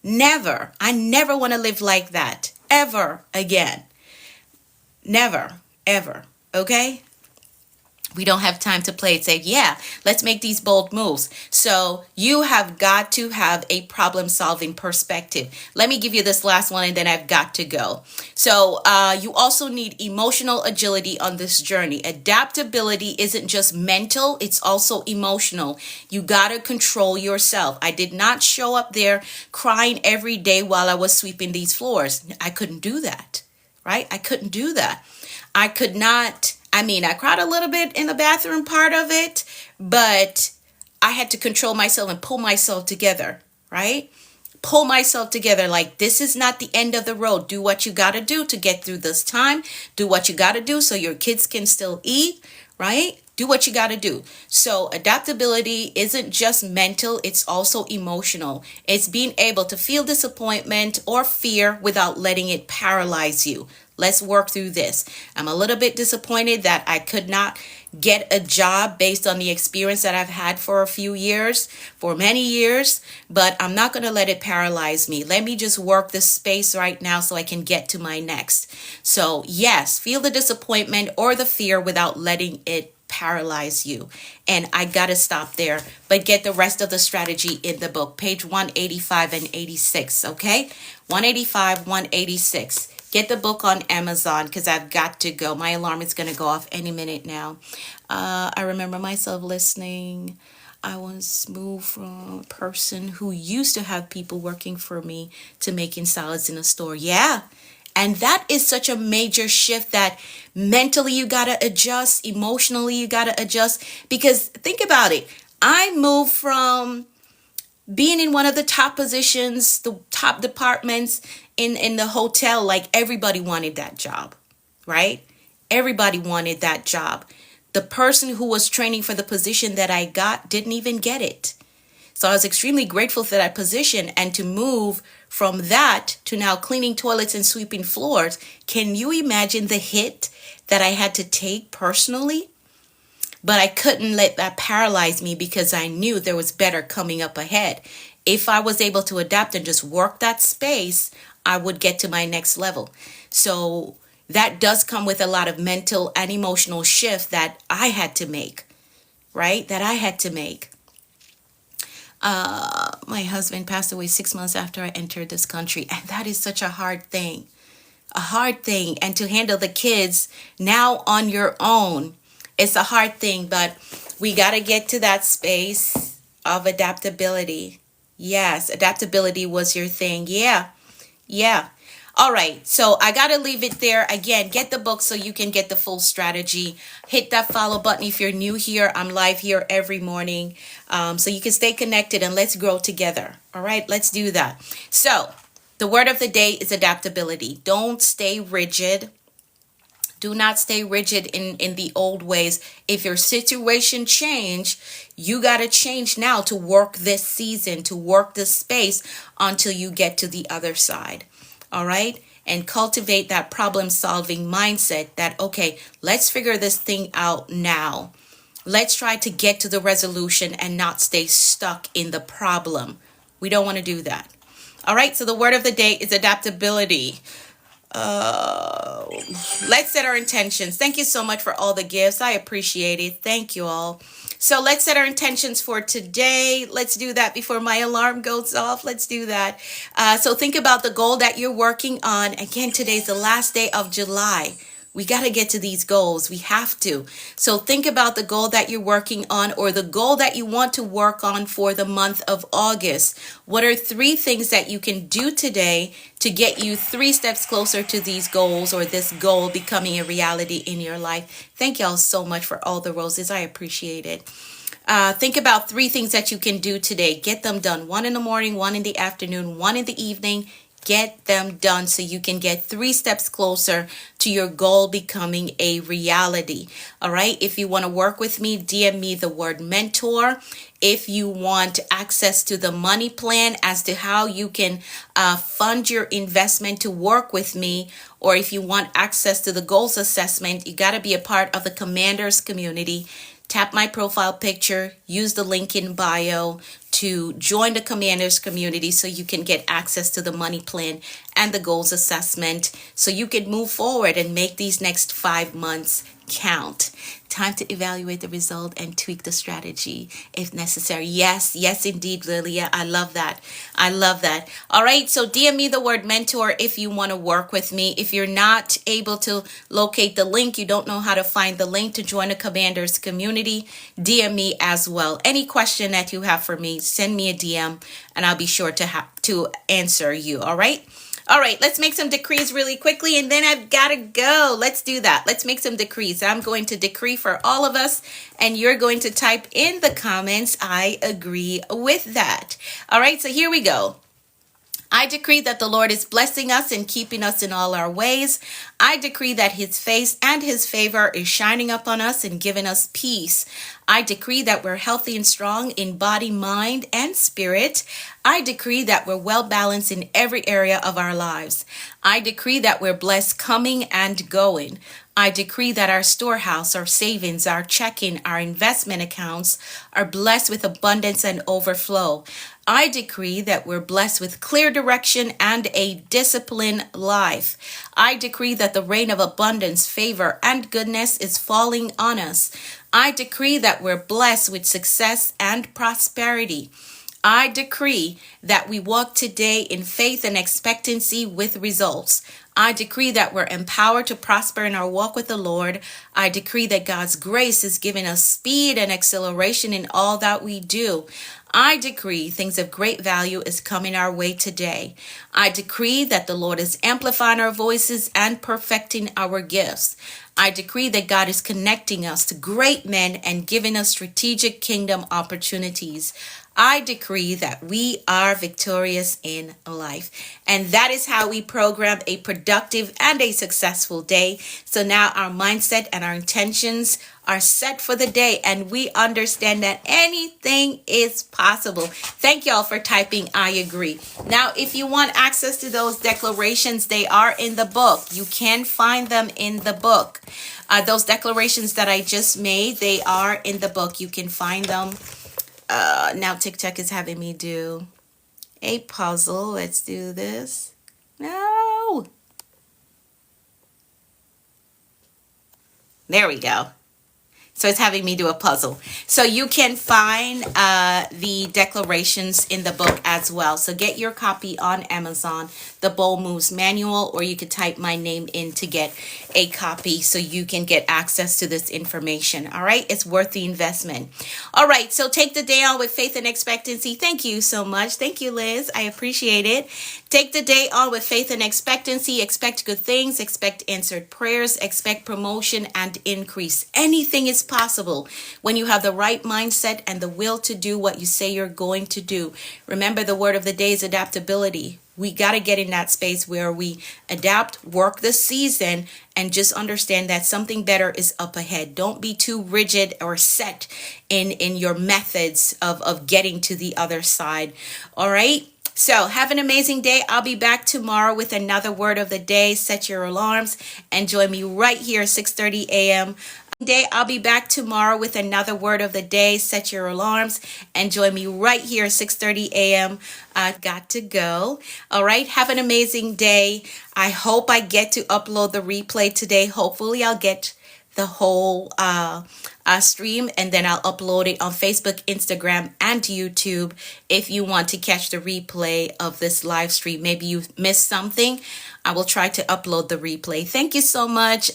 Never. I never want to live like that ever again. Never, ever. Okay? We don't have time to play it safe. Yeah, let's make these bold moves. So you have got to have a problem solving perspective. Let me give you this last one and then I've got to go. So you also need emotional agility on this journey. Adaptability isn't just mental, it's also emotional. You got to control yourself. I did not show up there crying every day while I was sweeping these floors. I couldn't do that, right? I couldn't do that. I could not. I cried a little bit in the bathroom part of it, but I had to control myself and pull myself together, right? Pull myself together like this is not the end of the road. Do what you got to do to get through this time. Do what you got to do so your kids can still eat, right? Do what you got to do. So adaptability isn't just mental, it's also emotional. It's being able to feel disappointment or fear without letting it paralyze you. Let's work through this. I'm a little bit disappointed that I could not get a job based on the experience that I've had for a few years, for many years, but I'm not going to let it paralyze me. Let me just work this space right now so I can get to my next. So yes, feel the disappointment or the fear without letting it paralyze you. And I got to stop there, but get the rest of the strategy in the book, page 185 and 86, okay? 185, 186. Get the book on Amazon because I've got to go. My alarm is going to go off any minute now. I remember myself listening. I was moved from a person who used to have people working for me to making salads in a store. Yeah. And that is such a major shift that mentally you got to adjust, emotionally you got to adjust. Because think about it. I moved from being in one of the top positions, the top departments in the hotel, like everybody wanted that job, right? Everybody wanted that job. The person who was training for the position that I got didn't even get it. So I was extremely grateful for that position, and to move from that to now cleaning toilets and sweeping floors. Can you imagine the hit that I had to take personally? But I couldn't let that paralyze me because I knew there was better coming up ahead. If I was able to adapt and just work that space, I would get to my next level. So that does come with a lot of mental and emotional shift that I had to make, right? That I had to make. My husband passed away 6 months after I entered this country. And that is such a hard thing. A hard thing. And to handle the kids now on your own, it's a hard thing. But we got to get to that space of adaptability. Yes, adaptability was your thing. Yeah. All right, so I got to leave it there. Again, get the book so you can get the full strategy. Hit that follow button if you're new here. I'm live here every morning, so you can stay connected and let's grow together. All right, let's do that. So the word of the day is adaptability. Don't stay rigid. Do not stay rigid in the old ways. If your situation change, you got to change now to work this season, to work this space until you get to the other side. All right. And cultivate that problem solving mindset that, okay, let's figure this thing out now. Let's try to get to the resolution and not stay stuck in the problem. We don't want to do that. All right. So the word of the day is adaptability. Let's set our intentions. Thank you so much for all the gifts. I appreciate it. Thank you all. So let's set our intentions for today. Let's do that before my alarm goes off. Let's do that. So think about the goal that you're working on. Again, today's the last day of July. We got to get to these goals. We have to. So think about the goal that you're working on or the goal that you want to work on for the month of August. What are 3 things that you can do today to get you 3 steps closer to these goals or this goal becoming a reality in your life? Thank y'all so much for all the roses. I appreciate it. Think about 3 things that you can do today. Get them done. 1 in the morning, 1 in the afternoon, 1 in the evening. Get them done so you can get 3 steps closer to your goal becoming a reality. All right. If you want to work with me, DM me the word mentor. If you want access to the money plan as to how you can fund your investment to work with me, or if you want access to the goals assessment, you got to be a part of the Commanders community. Tap my profile picture, use the link in bio to join the Commanders community so you can get access to the money plan and the goals assessment so you can move forward and make these next 5 months count. Time to evaluate the result and tweak the strategy if necessary. Yes, yes, indeed, Lilia. I love that. I love that. All right. So DM me the word mentor if you want to work with me. If you're not able to locate the link, you don't know how to find the link to join the Commanders community, DM me as well. Any question that you have for me, send me a DM and I'll be sure to answer you. All right. All right, let's make some decrees really quickly, and then I've got to go. Let's do that. Let's make some decrees. I'm going to decree for all of us, and you're going to type in the comments, I agree with that. All right, so here we go. I decree that the Lord is blessing us and keeping us in all our ways. I decree that his face and his favor is shining up on us and giving us peace. I decree that we're healthy and strong in body, mind, and spirit. I decree that we're well balanced in every area of our lives. I decree that we're blessed coming and going. I decree that our storehouse, our savings, our checking, our investment accounts are blessed with abundance and overflow. I decree that we're blessed with clear direction and a disciplined life. I decree that the rain of abundance, favor, and goodness is falling on us. I decree that we're blessed with success and prosperity. I decree that we walk today in faith and expectancy with results. I decree that we're empowered to prosper in our walk with the Lord. I decree that God's grace is giving us speed and acceleration in all that we do. I decree things of great value is coming our way today. I decree that the Lord is amplifying our voices and perfecting our gifts. I decree that God is connecting us to great men and giving us strategic kingdom opportunities. I decree that we are victorious in life. And that is how we program a productive and a successful day. So now our mindset and our intentions are set for the day, and we understand that anything is possible. Thank y'all for typing I agree. Now, if you want access to those declarations, they are in the book. You can find them in the book. Those declarations that I just made, they are in the book. You can find them. Now TikTok is having me do a puzzle. Let's do this. No. There we go. So it's having me do a puzzle. So you can find the declarations in the book as well. So get your copy on Amazon, the Bold Moves Manual, or you could type my name in to get a copy so you can get access to this information. All right. It's worth the investment. All right. So take the day on with faith and expectancy. Thank you so much. Thank you, Liz. I appreciate it. Take the day on with faith and expectancy. Expect good things. Expect answered prayers. Expect promotion and increase. Anything is possible when you have the right mindset and the will to do what you say you're going to do. Remember, the word of the day is adaptability. We got to get in that space where we adapt, work the season, and just understand that something better is up ahead. Don't be too rigid or set in your methods of getting to the other side. All right. So have an amazing day. I'll be back tomorrow with another word of the day. Set your alarms and join me right here at 6:30 a.m. I'll be back tomorrow with another word of the day. Set your alarms and join me right here at 6:30 a.m. I've got to go. All right. Have an amazing day. I hope I get to upload the replay today. Hopefully I'll get the whole stream, and then I'll upload it on Facebook, Instagram, and YouTube. If you want to catch the replay of this live stream, maybe you missed something, I will try to upload the replay. Thank you so much,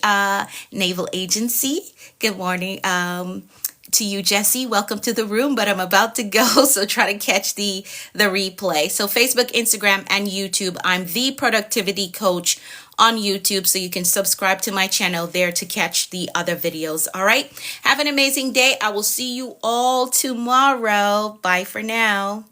Naval Agency. Good morning to you, Jesse. Welcome to the room, but I'm about to go, so try to catch the replay. So Facebook, Instagram, and YouTube. I'm the Productivity Coach on YouTube, so you can subscribe to my channel there to catch the other videos. All right. Have an amazing day. I will see you all tomorrow. Bye for now.